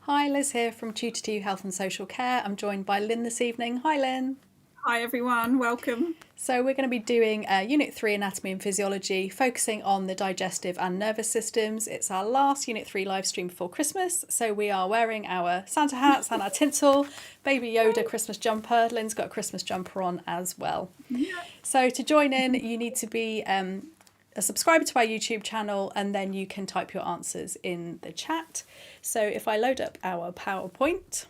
Hi, Liz here from Tutor to You Health and Social Care. I'm joined by Lynne this evening. Hi, Lynne. Hi everyone, welcome. So we're going to be doing Unit 3 Anatomy and Physiology, focusing on the digestive and nervous systems. It's our last Unit 3 live stream before Christmas, so we are wearing our Santa hats and our tinsel, Baby Yoda Christmas jumper. Lynne's got a Christmas jumper on as well. Yeah. So to join in, you need to be a subscriber to our YouTube channel, and then you can type your answers in the chat. So if I load up our PowerPoint,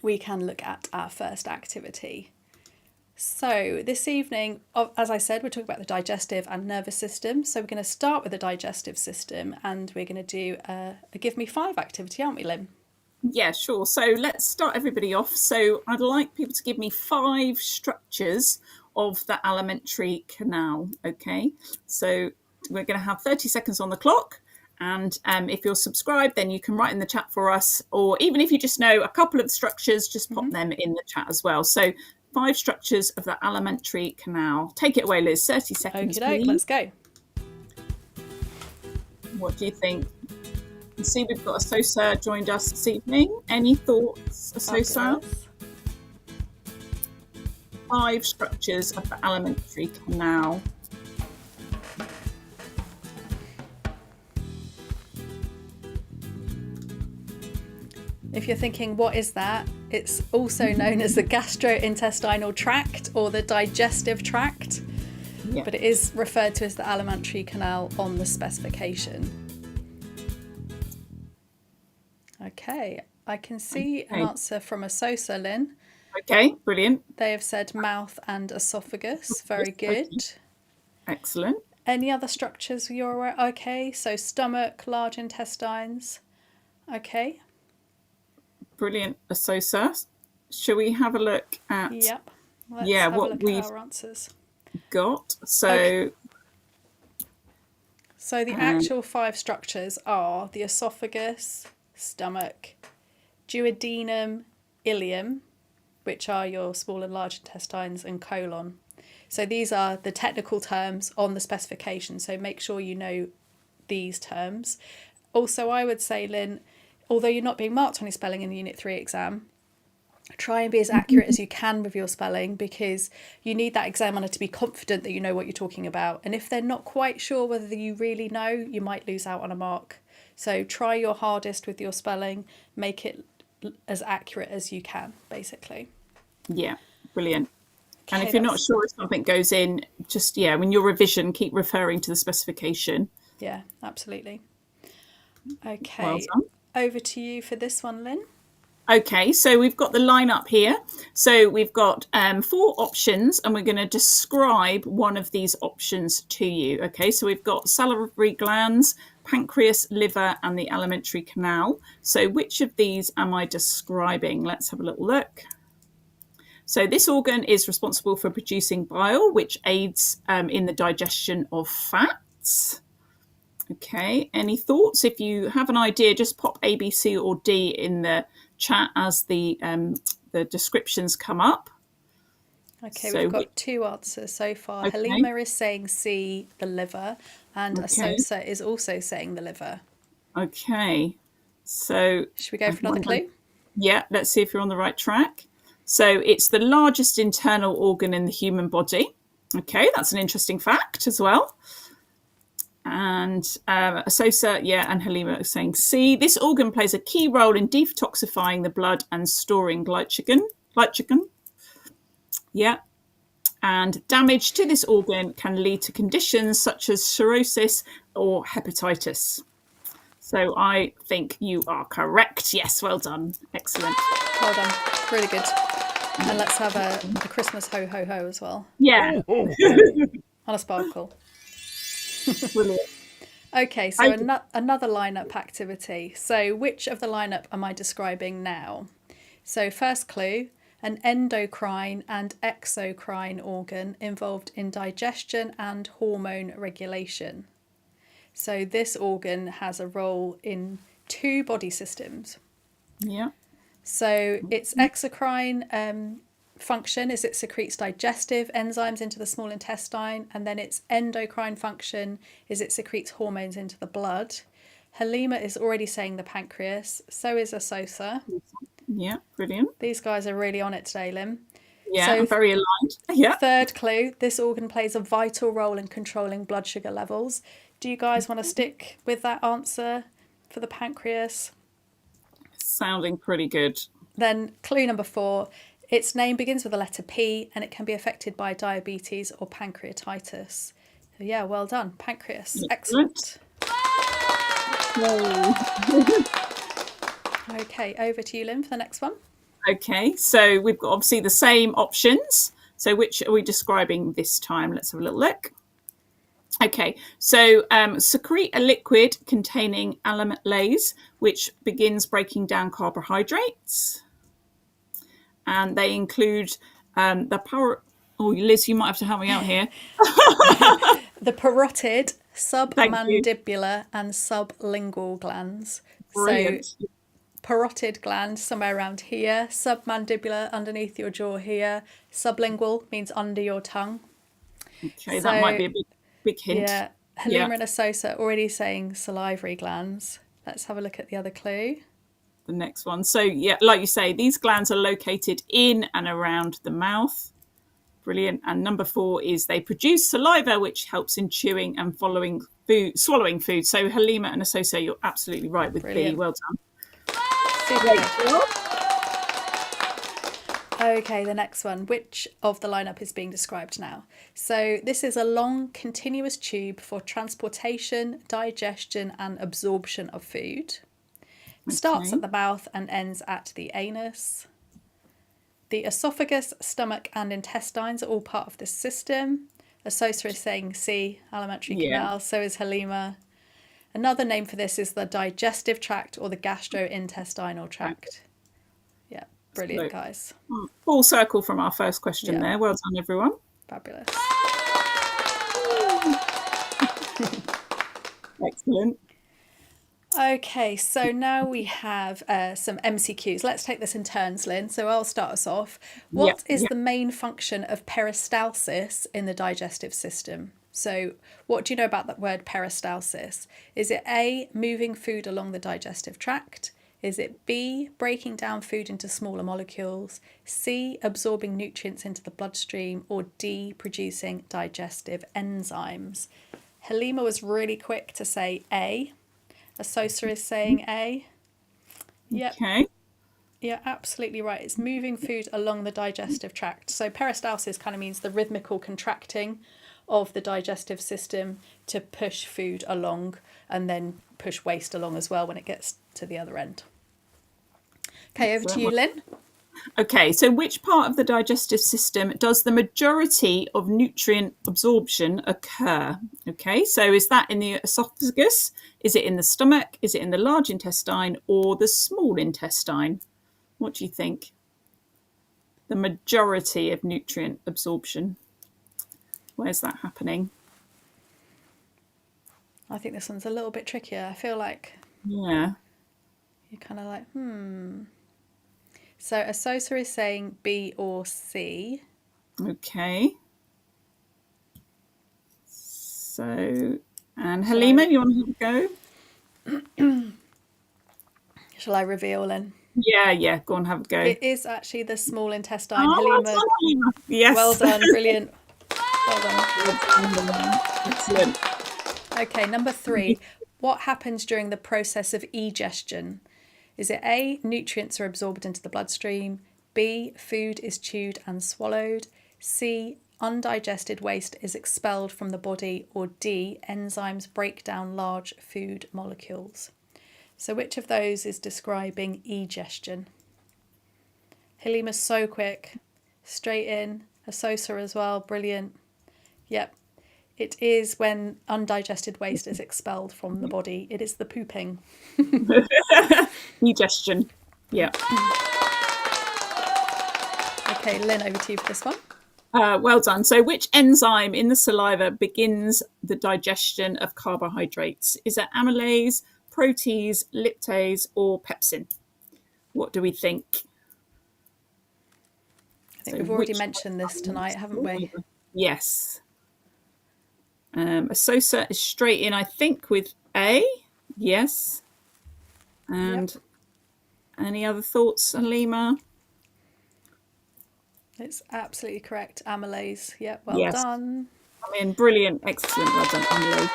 we can look at our first activity. So this evening, as I said, we're talking about the digestive and nervous system. So we're going to start with the digestive system, and we're going to do a Give Me 5 activity, aren't we, Lynne? Yeah, sure. So let's start everybody off. So I'd like people to give me 5 structures of the alimentary canal. Okay, so we're going to have 30 seconds on the clock. And if you're subscribed, then you can write in the chat for us. Or even if you just know a couple of structures, just pop them in the chat as well. So 5 structures of the alimentary canal. Take it away, Liz. 30 seconds, please. Let's go. What do you think? You see we've got Asosa joined us this evening. Any thoughts, Asosa? 5 structures of the alimentary canal. If you're thinking, what is that? It's also known as the gastrointestinal tract or the digestive tract, but it is referred to as the alimentary canal on the specification. Okay, I can see an answer from Asosa, Lynne. Okay, brilliant. They have said mouth and esophagus. Very good. Excellent. Any other structures you're aware? Okay, so stomach, large intestines. Okay. Brilliant, Asosa. Shall we have a look at what we've got? So the actual 5 structures are the esophagus, stomach, duodenum, ileum, which are your small and large intestines, and colon. So these are the technical terms on the specification. So make sure you know these terms. Also, I would say, Lynn, although you're not being marked on your spelling in the Unit 3 exam, try and be as accurate as you can with your spelling, because you need that examiner to be confident that you know what you're talking about. And if they're not quite sure whether you really know, you might lose out on a mark. So try your hardest with your spelling, make it as accurate as you can, basically. Yeah, brilliant. Okay, and if you're not sure if something goes in, just, when your revision, keep referring to the specification. Yeah, absolutely. Okay, Well done. over to you for this one, Lynn. Okay, so we've got the lineup here. So we've got 4 options, and we're going to describe one of these options to you. Okay, so we've got salivary glands, pancreas, liver, and the alimentary canal. So which of these am I describing? Let's have a little look. So this organ is responsible for producing bile, which aids in the digestion of fats. Okay, any thoughts? If you have an idea, just pop A, B, C, or D in the chat as the descriptions come up. Okay, so we've got 2 answers so far. Okay. Halima is saying C, the liver, and Asosa is also saying the liver. Okay, so should we go for another clue? Yeah, let's see if you're on the right track. So it's the largest internal organ in the human body. Okay, that's an interesting fact as well. And Asosa, and Halima are saying C. This organ plays a key role in detoxifying the blood and storing glycogen. Yeah. And damage to this organ can lead to conditions such as cirrhosis or hepatitis. So I think you are correct. Yes, well done. Excellent. Well done. Really good. And let's have a Christmas ho ho ho as well. Yeah. On a sparkle. Brilliant. Okay, so another lineup activity. So which of the lineup am I describing now? So first clue, an endocrine and exocrine organ involved in digestion and hormone regulation. So this organ has a role in 2 body systems. Yeah. So its exocrine function is it secretes digestive enzymes into the small intestine, and then its endocrine function is it secretes hormones into the blood. Halima is already saying the pancreas, so is Asosa. Yeah, brilliant. These guys are really on it today, Lim. Yeah, so I'm very aligned. Yeah. Third clue, this organ plays a vital role in controlling blood sugar levels. Do you guys want to stick with that answer for the pancreas? Sounding pretty good. Then clue number 4, its name begins with the letter P, and it can be affected by diabetes or pancreatitis. So yeah, well done. Pancreas. Excellent. Okay, over to you, Lynn, for the next one. Okay, so we've got obviously the same options. So which are we describing this time? Let's have a little look. Okay, so secrete a liquid containing amylase, which begins breaking down carbohydrates. And they include Liz, you might have to help me out here. The parotid, submandibular and sublingual glands. Brilliant. So parotid gland somewhere around here, submandibular underneath your jaw here, sublingual means under your tongue. Okay, so that might be a big hint. Yeah, Halima and Asosa already saying salivary glands. Let's have a look at the other clue. The next one. So yeah, like you say, these glands are located in and around the mouth. Brilliant. And number 4 is they produce saliva, which helps in chewing and swallowing food. So Halima and Asosa, you're absolutely right with B. Well done. Okay, the next one. Which of the lineup is being described now? So this is a long, continuous tube for transportation, digestion, and absorption of food. It starts at the mouth and ends at the anus. The esophagus, stomach, and intestines are all part of this system. Asosa is saying C, alimentary canal, so is Halima. Another name for this is the digestive tract or the gastrointestinal tract. Yeah, brilliant, guys. Full circle from our first question there. Well done, everyone. Fabulous. Excellent. Okay, so now we have some MCQs. Let's take this in turns, Lynn. So I'll start us off. Yeah, What is yeah. the main function of peristalsis in the digestive system? So, what do you know about that word peristalsis? Is it A, moving food along the digestive tract? Is it B, breaking down food into smaller molecules? C, absorbing nutrients into the bloodstream? Or D, producing digestive enzymes? Halima was really quick to say A. Asosa is saying A. Yep. Okay. Yeah, absolutely right. It's moving food along the digestive tract. So peristalsis kind of means the rhythmical contracting of the digestive system to push food along and then push waste along as well when it gets to the other end. Okay, over to you, Lynn. Okay, so which part of the digestive system does the majority of nutrient absorption occur? Okay, so is that in the esophagus? Is it in the stomach? Is it in the large intestine or the small intestine? What do you think? The majority of nutrient absorption. Where's that happening? I think this one's a little bit trickier. I feel like Yeah. you're kind of like, So Asosa is saying B or C. Okay. So, and Halima, you want to have a go? Shall I reveal, Lynn? Yeah, go on, have a go. It is actually the small intestine. Oh, Halima, well done, Halima. Yes. well done, brilliant. Well done. Well done. Excellent. Okay, number 3. What happens during the process of egestion? Is it A, nutrients are absorbed into the bloodstream? B, food is chewed and swallowed? C, undigested waste is expelled from the body? Or D, enzymes break down large food molecules? So which of those is describing egestion? Halima's so quick. Straight in. Asosa as well. Brilliant. Yep. It is when undigested waste is expelled from the body. It is the pooping. Egestion. Yeah. Okay, Lynn, over to you for this one. Well done. So which enzyme in the saliva begins the digestion of carbohydrates? Is it amylase, protease, liptase, or pepsin? What do we think? I think we've already mentioned this tonight, haven't we? Yes. Asosa is straight in, I think, with A. Yes. And any other thoughts, Halima? It's absolutely correct. Amylase. Yep, well done. I mean, brilliant. Excellent. Well done, Amylase.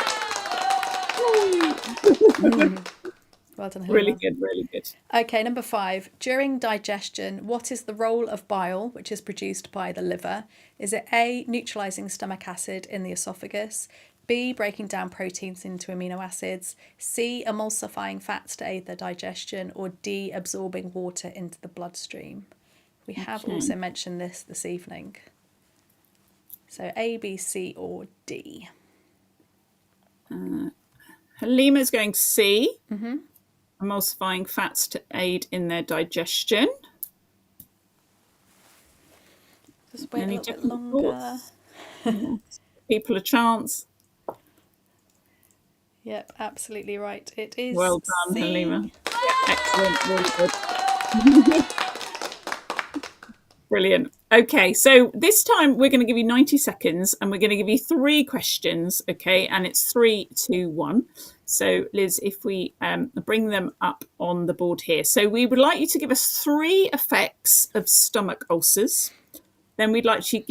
Well done, Halima. Really good, really good. Okay, number 5. During digestion, what is the role of bile, which is produced by the liver? Is it A, neutralising stomach acid in the esophagus? B, breaking down proteins into amino acids? C, emulsifying fats to aid the digestion? Or D, absorbing water into the bloodstream? We have also mentioned this evening. So A, B, C, or D? Halima's going C. Emulsifying fats to aid in their digestion. Just wait Any a little bit different longer. thoughts? People a chance. Yep, absolutely right. It is Well done, C. Halima. Yeah, excellent, really good. Brilliant. Okay, so this time we're going to give you 90 seconds and we're going to give you 3 questions, okay? And it's 3, 2, 1. So, Liz, if we bring them up on the board here. So we would like you to give us 3 effects of stomach ulcers. Then we'd like you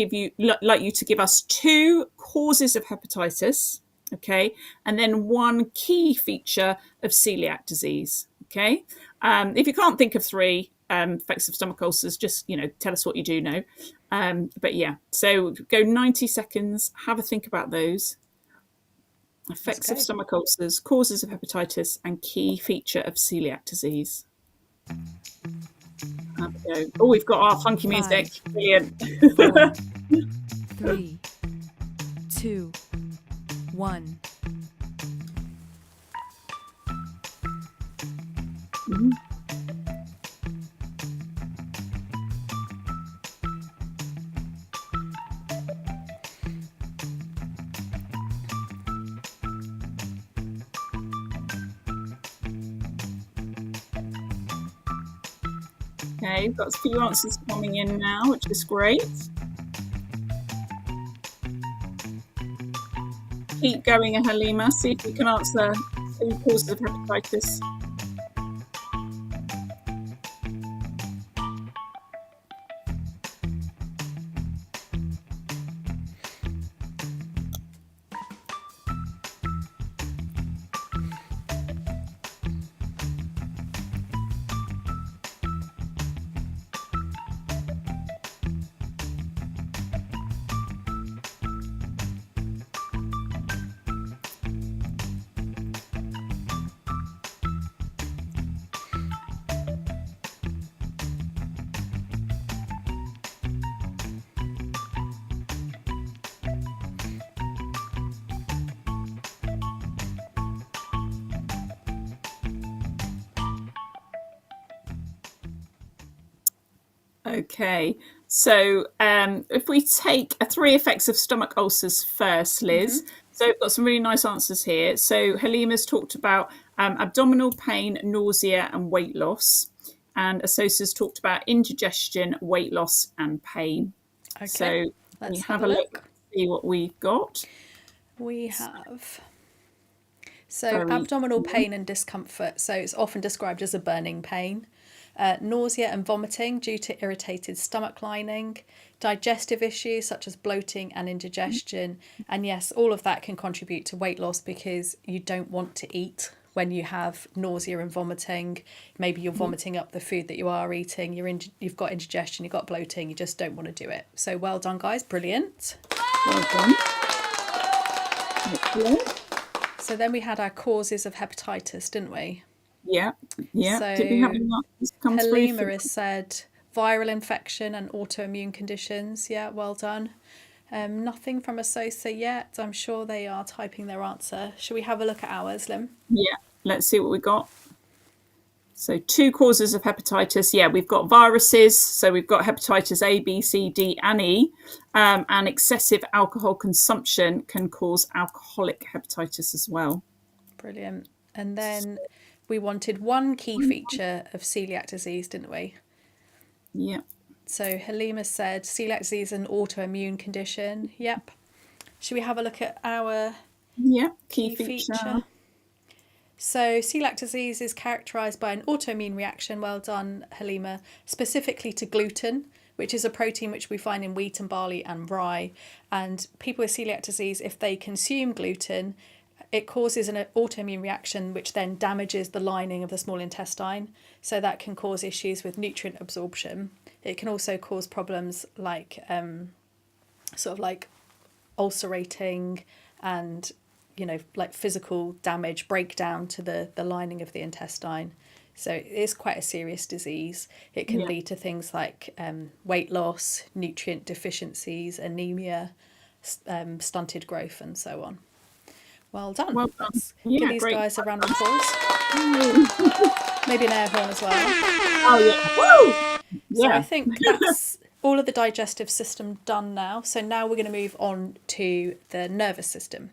to give us 2 causes of hepatitis, okay? And then 1 key feature of celiac disease, okay? If you can't think of 3 effects of stomach ulcers, just, tell us what you do know. But yeah, so go 90 seconds, have a think about those. Effects of stomach ulcers, causes of hepatitis, and key feature of celiac disease. Have a go. Oh, we've got our funky music. Brilliant. 4, 3, 2, 1. Okay, we've got a few answers coming in now, which is great. Keep going, Halima. See if you can answer 2 causes of hepatitis. Okay, so if we take 3 effects of stomach ulcers first, Liz. So we've got some really nice answers here. So Halima's talked about abdominal pain, nausea, and weight loss. And Asosa's talked about indigestion, weight loss, and pain. Okay, so let's you have a look, see what we've got. We have abdominal pain and discomfort. So it's often described as a burning pain. Nausea and vomiting due to irritated stomach lining, digestive issues such as bloating and indigestion, and yes, all of that can contribute to weight loss because you don't want to eat when you have nausea and vomiting. Maybe you're vomiting up the food that you are eating, you've got indigestion, you've got bloating, you just don't want to do it. So well done, guys, brilliant. Well done. Excellent. So then we had our causes of hepatitis, didn't we? Yeah. So did we have any answers come through? Halima has said viral infection and autoimmune conditions. Yeah, well done. Nothing from Asosa yet. I'm sure they are typing their answer. Should we have a look at ours, Lim? Yeah, let's see what we got. So 2 causes of hepatitis. Yeah, we've got viruses. So we've got hepatitis A, B, C, D, and E. And excessive alcohol consumption can cause alcoholic hepatitis as well. Brilliant. And then we wanted 1 key feature of celiac disease, didn't we? Yeah. So Halima said celiac disease is an autoimmune condition. Yep. Should we have a look at our key feature? So celiac disease is characterised by an autoimmune reaction, well done Halima, specifically to gluten, which is a protein which we find in wheat and barley and rye. And people with celiac disease, if they consume gluten, it causes an autoimmune reaction which then damages the lining of the small intestine. So that can cause issues with nutrient absorption. It can also cause problems like ulcerating and, like physical damage, breakdown to the lining of the intestine. So it is quite a serious disease. It can lead to things like weight loss, nutrient deficiencies, anemia, stunted growth, and so on. Well done. Well done. Give these guys a round of applause. Maybe an air horn as well. Oh, yeah. Woo! So I think that's all of the digestive system done now. So now we're going to move on to the nervous system.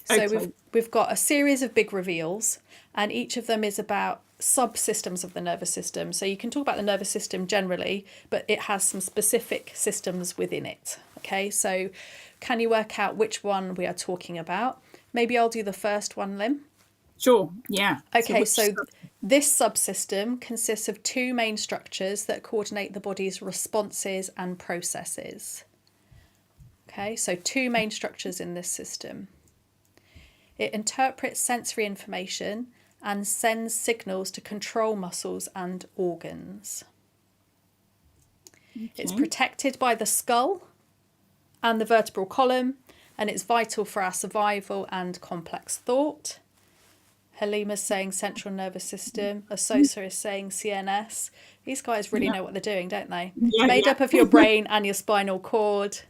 So we've got a series of big reveals, and each of them is about subsystems of the nervous system. So you can talk about the nervous system generally, but it has some specific systems within it. Okay, so can you work out which one we are talking about? Maybe I'll do the first one, Lim. Sure, yeah. Okay, so this subsystem consists of 2 main structures that coordinate the body's responses and processes. Okay, so 2 main structures in this system. It interprets sensory information and sends signals to control muscles and organs. Okay. It's protected by the skull and the vertebral column, and it's vital for our survival and complex thought. Halima's saying central nervous system. Asosa is saying CNS. These guys really know what they're doing, don't they? Yeah, Made up of your brain and your spinal cord.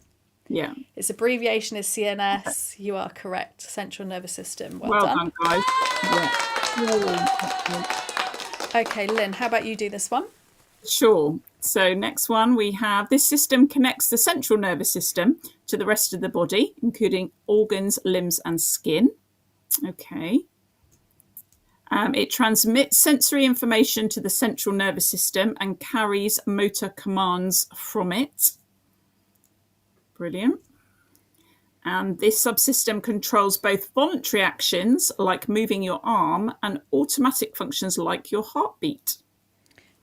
Yeah. Its abbreviation is CNS. You are correct. Central nervous system. Well done, guys. Yeah. Okay, Lynn, how about you do this one? Sure. So next one we have, this system connects the central nervous system to the rest of the body, including organs, limbs and skin. Okay. It transmits sensory information to the central nervous system and carries motor commands from it. Brilliant. And this subsystem controls both voluntary actions like moving your arm and automatic functions like your heartbeat.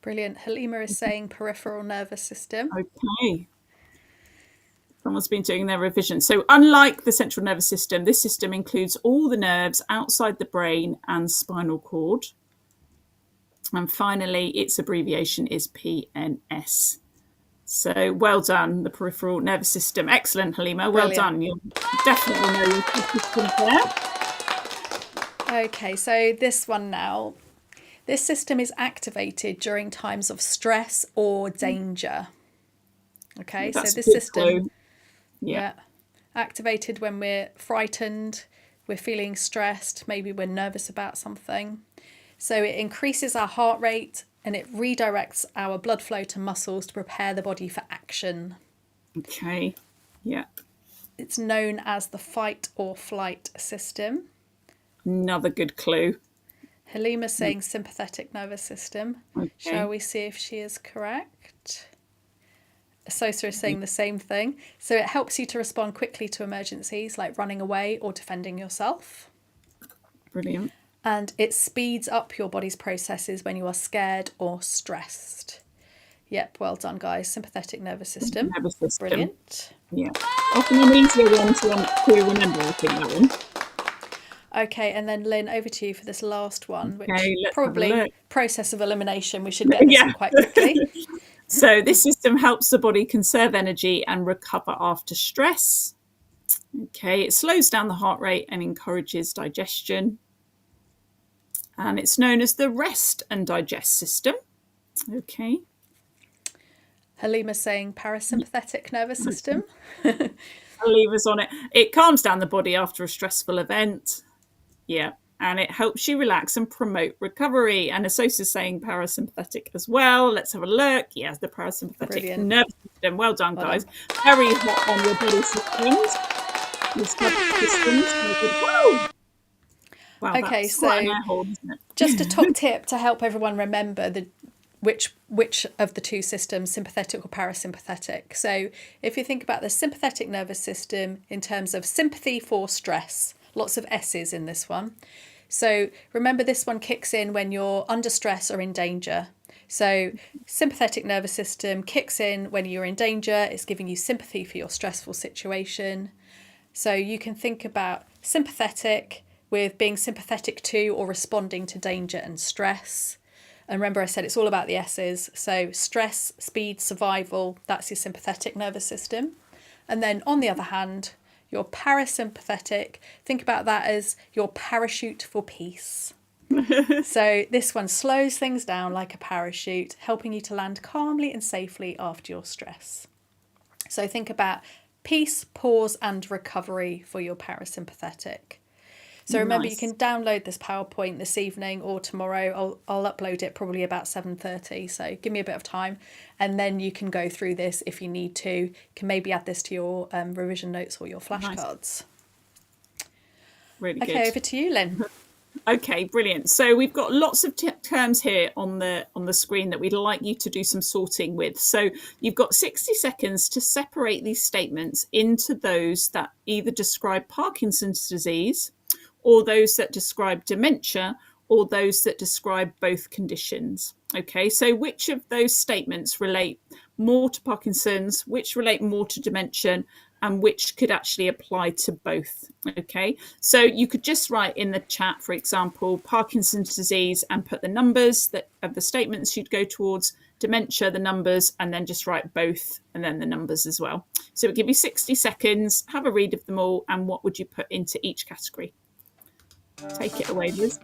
Brilliant. Halima is saying peripheral nervous system. Okay. Someone's been doing their revision. So unlike the central nervous system, this system includes all the nerves outside the brain and spinal cord. And finally, its abbreviation is PNS. So well done, the peripheral nervous system. Excellent, Halima. Well done. You'll definitely know your system there. Okay, so this one now. This system is activated during times of stress or danger. Okay, That's so this good system, clue. Yeah. activated when we're frightened, we're feeling stressed, maybe we're nervous about something. So it increases our heart rate and it redirects our blood flow to muscles to prepare the body for action. Okay. Yeah. It's known as the fight or flight system. Another good clue. Halima's saying sympathetic nervous system. Okay. Shall we see if she is correct? Sosa is saying the same thing. So it helps you to respond quickly to emergencies like running away or defending yourself. Brilliant. And it speeds up your body's processes when you are scared or stressed. Yep, well done, guys. Sympathetic nervous system. Nervous system. Brilliant. Yeah. Often an easier one to remember, I think, that one. Okay, and then Lynn, over to you for this last one, which Okay, let's probably have a look. process of elimination. We should get this one quite quickly. So this system helps the body conserve energy and recover after stress. Okay, it slows down the heart rate and encourages digestion. And it's known as the rest and digest system. Okay. Halima's saying parasympathetic nervous system. I'll leave us on it. It calms down the body after a stressful event. Yeah. And it helps you relax and promote recovery. And Asos is saying parasympathetic as well. Let's have a look. Yes, the parasympathetic nervous system. Well done, guys. Very hot on your body systems. Your systems. Woo! Wow, Okay, that's so quite an air horn, isn't it? just a top tip to help everyone remember which of the two systems, sympathetic or parasympathetic. So if you think about the sympathetic nervous system in terms of sympathy for stress, lots of S's in this one. So remember, this one kicks in when you're under stress or in danger. So sympathetic nervous system kicks in when you're in danger. It's giving you sympathy for your stressful situation. So you can think about sympathetic with being sympathetic to or responding to danger and stress. And remember, I said it's all about the S's. So stress, speed, survival, that's your sympathetic nervous system. And then on the other hand, your parasympathetic, think about that as your parachute for peace. So this one slows things down like a parachute, helping you to land calmly and safely after your stress. So think about peace, pause, and recovery for your parasympathetic. So remember, you can download this PowerPoint this evening or tomorrow. I'll upload it probably about 7:30. So give me a bit of time, and then you can go through this if you need to. You can maybe add this to your revision notes or your flashcards. Really good. Okay, over to you, Lynn. Okay, brilliant. So we've got lots of terms here on the screen that we'd like you to do some sorting with. So you've got 60 seconds to separate these statements into those that either describe Parkinson's disease, or those that describe dementia, or those that describe both conditions. Okay, so which of those statements relate more to Parkinson's, which relate more to dementia, and which could actually apply to both? Okay, so you could just write in the chat, for example, Parkinson's disease, and put the numbers that of the statements you'd go towards, dementia, the numbers, and then just write both and then the numbers as well. So it'll give you 60 seconds, have a read of them all, and what would you put into each category? Take it away, Liz.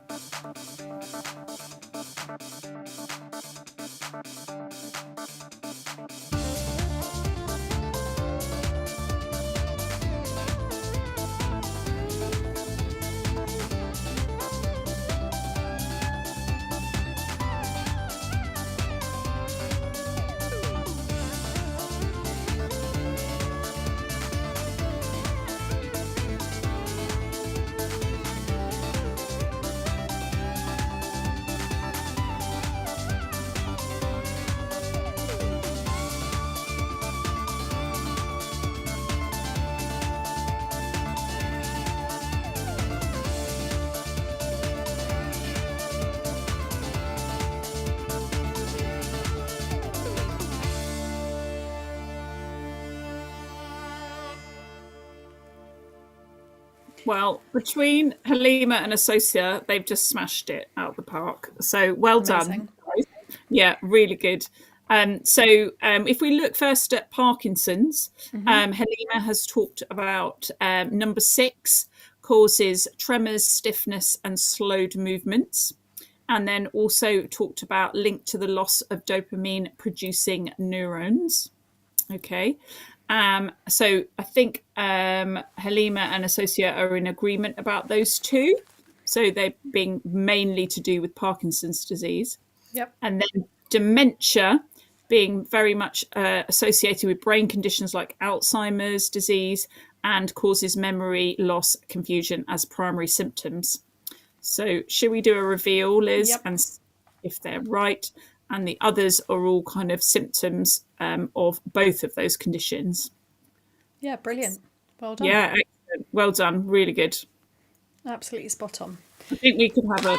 Well, between Halima and Associa, they've just smashed it out of the park. So well done. Amazing. Yeah, really good. If we look first at Parkinson's, Halima has talked about number 6 causes tremors, stiffness, and slowed movements. And then also talked about linked to the loss of dopamine producing neurons. Okay. So I think Halima and Associa are in agreement about those two. So they're being mainly to do with Parkinson's disease. Yep. And then dementia being very much associated with brain conditions like Alzheimer's disease and causes memory loss, confusion as primary symptoms. So should we do a reveal, Liz, Yep. and if they're right? And the others are all kind of symptoms of both of those conditions. Yeah, brilliant. Well done. Yeah, excellent. Well done. Really good. Absolutely spot on. I think we could have a...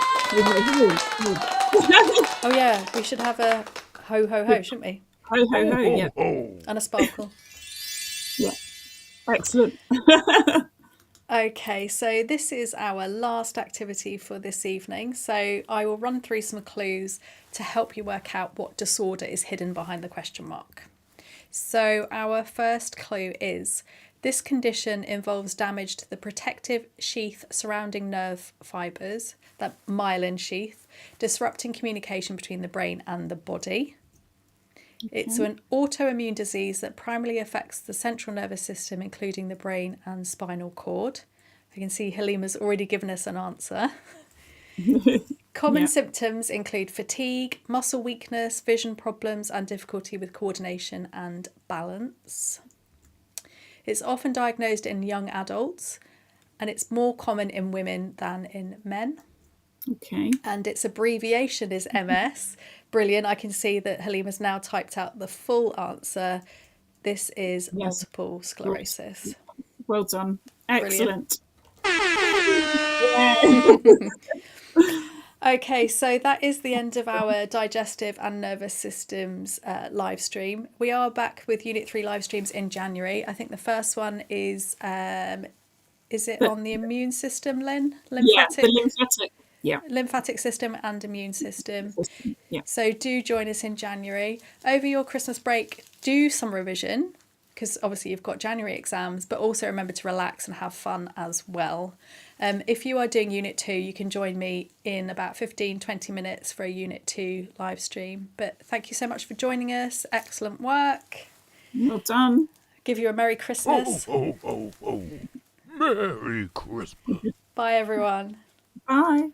Oh yeah, we should have a ho ho ho, shouldn't we? Ho, ho, ho, yeah. And a sparkle. Yeah, excellent. Okay, so this is our last activity for this evening. So I will run through some clues to help you work out what disorder is hidden behind the question mark. So our first clue is this condition involves damage to the protective sheath surrounding nerve fibres, that myelin sheath, disrupting communication between the brain and the body. It's an autoimmune disease that primarily affects the central nervous system, including the brain and spinal cord. I can see Halima's already given us an answer. Common symptoms include fatigue, muscle weakness, vision problems, and difficulty with coordination and balance. It's often diagnosed in young adults, and it's more common in women than in men. Okay. And its abbreviation is MS. Brilliant. I can see that Halima's now typed out the full answer. This is multiple sclerosis. Well done. Excellent. Okay, so that is the end of our Digestive and Nervous Systems live stream. We are back with Unit 3 live streams in January. I think the first one is it on the immune system, Lynn? Lymphatic? Yeah, the lymphatic. Yeah. Lymphatic system and immune system. Yeah. So do join us in January. Over your Christmas break, do some revision, because obviously you've got January exams, but also remember to relax and have fun as well. If you are doing Unit 2, you can join me in about 15-20 minutes for a Unit 2 live stream. But thank you so much for joining us. Excellent work. Well done. Give you a Merry Christmas. Merry Christmas. Bye, everyone. Bye.